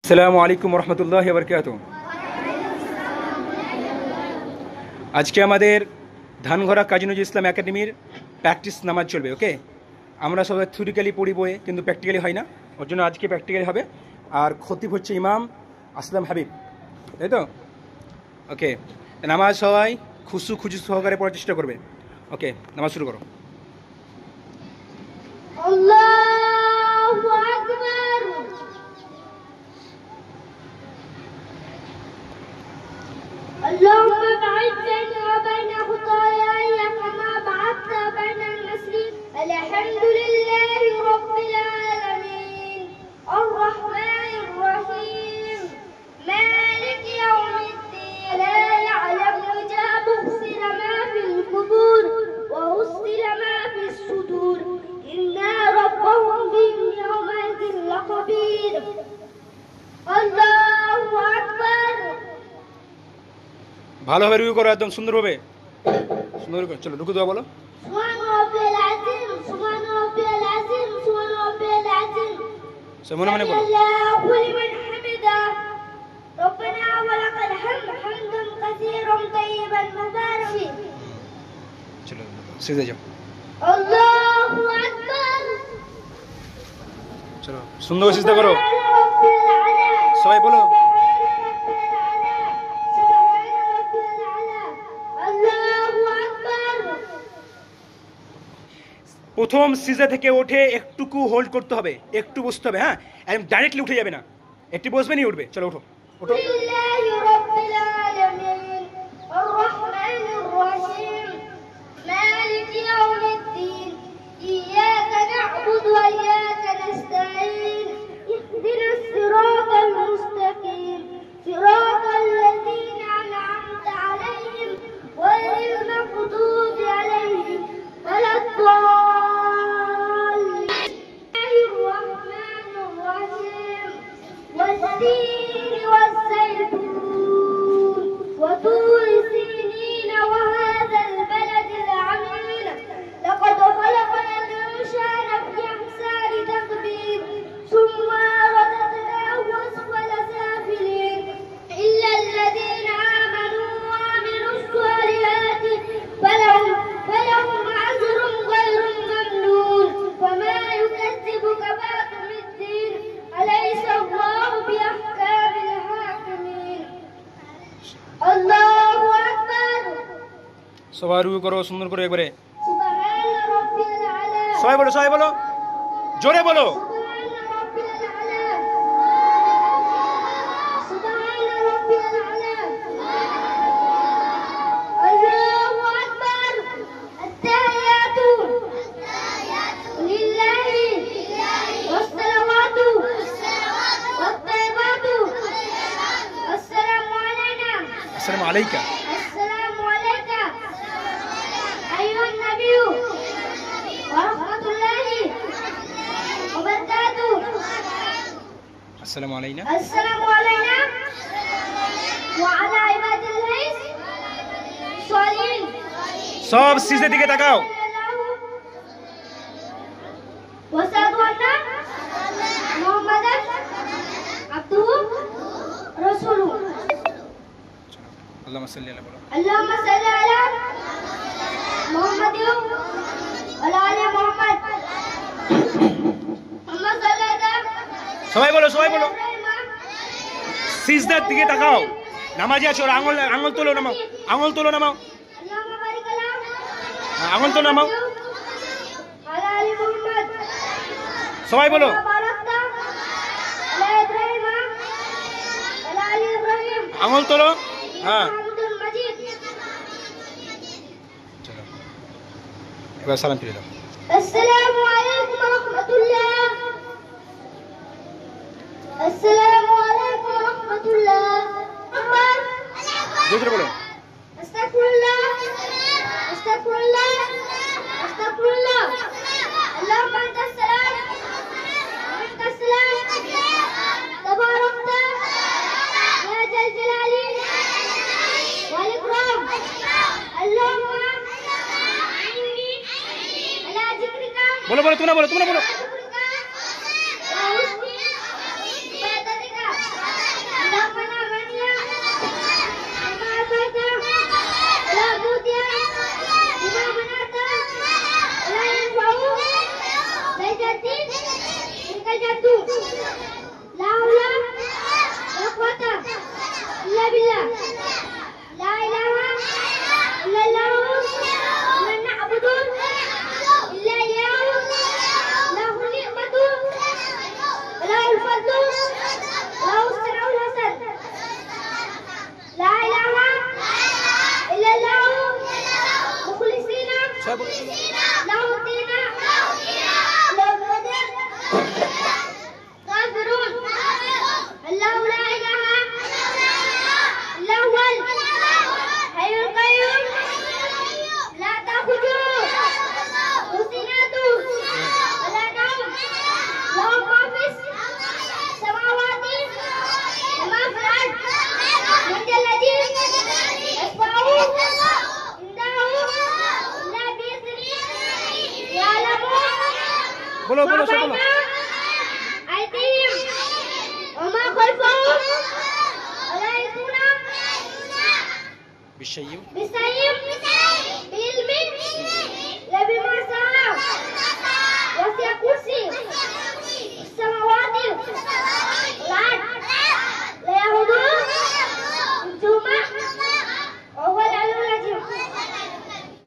আসসালামু আলাইকুম রহমতুল্লাহি ওয়া বারাকাতুহু। আজকে আমাদের ধানঘরা কাজী নজরুল ইসলাম একাডেমির প্র্যাকটিস নামাজ চলবে। ওকে, আমরা সবাই থিওরিক্যালি পড়ি বইয়ে, কিন্তু প্র্যাকটিক্যালি হয় না। ওর জন্য আজকে প্র্যাকটিক্যালি হবে। আর খতিব হচ্ছে ইমাম আসলাম হাবিব, তাই তো? ওকে, নামাজ সবাই খুশু সহকারে পড়ার চেষ্টা করবে। ওকে, নামাজ শুরু করো। আল্লাহু আকবার। اللهم باعد بيني وبين خطاياي كما بعدت بين المشرق. الحمد لله رب العالمين الرحمن الرحيم مالك يوم الدين. لا يعلم الغيب أبصر ما في القبور وأبصر ما في الصدور. إن ربهم بهم يومئذ لخبير. الله أكبر. ভালোভাবে রুকু করো, একদম সুন্দরভাবে সুন্দর করে। চলো রুকু দেওয়া বলো। سبحان ربي العظيم سبحان ربي العظيم سبحان ربي العظيم. মনে মনে বলো। الله لمن حمده ربنا ولك الحمد حمدا كثيرا طيبا مباركا فيه. চলো সিজদা যাও। الله أكبر. চলো সুন্দর করে সিজদা করো। سبحان ربي الأعلى. সবাই বলো। প্রথম সিজদা থেকে উঠে একটুকু হোল্ড করতে হবে, একটু বসতে হবে। হ্যাঁ, একদম ডাইরেক্টলি উঠে যাবে না, একটু বসবে নি উঠবে। চলো ওঠো ওঠো। لله رب العالمين الرحمن الرحيم مالك يوم الدين. إياك نعبد وإياك نستعين. اهدنا الصراط المستقيم صراط الذين أنعمت عليهم غير المغضوب عليهم ولا الضالين. الرحمن الرحيم والتين والزيتون وطور سينين وهذا البلد العميل. لقد خلقنا الإنسان في أحسن تقويم ثم رددناه أسفل سافلين إلا الذين آمنوا وعملوا الصالحات فلهم أجر غير ممنون. وما يكذبك بعد بالدين. أليس الله بأحكام الحاكمين. الله أكبر. সবাই রুকু করো সুন্দর করে একবারে। سبحان ربي الأعلى. সবাই বলো, সবাই বলো, জোরে বলো। سبحان ربي الأعلى. سبحان ربي الأعلى. الله أكبر. التحيات لله والصلوات والطيبات. السلام علينا. আসসালামু আলাইকা। السلام عليك أيها النبي ورحمة الله وبركاته. আসসালামু আলাইনা। السلام علينا وعلى عباد الله الصالحين. সব সিজদা দিকে তাকাও। وأشهد أن محمدا عبده ورسوله. আল্লাহুম্মা সাল্লি আলা বলো। اللهم صل على محمد وعلى آل محمد. اللهم صل على সবাই বলো, সবাই বলো। إبراهيم. সিজদার দিকে তাকাও। নামাজে আছো, আঙুল আঙুল তোলো, নামাও, আঙুল তোলো, নামাও, اللهم بارك على আঙুল তো নামাও। على آل محمد. সবাই বলো। كما باركت على إبراهيم وعلى آل إبراهيم. আঙুল তোলো। হ্যাঁ, حمد مجيد. চলো এবার সালাম ফিরে দাও। السلام عليكم ورحمة الله. السلام عليكم ورحمة الله. أكبر. জোরে বলো। أستغفر الله أستغفر الله أستغفر الله. اللهم أنت السلام ومنك السلام تباركت يا ذا الجلال والإكرام. اللهم أعني على ذكرك বলো বলো, তোমরা বলো, তোমরা বলো। وحسن عبادتك. বলো বলো সব বলো। আইতিম ওমা খালফাহুম ওয়া লা ইয়াকুনা বিশাইয়্যিম বিসাইয়্যিম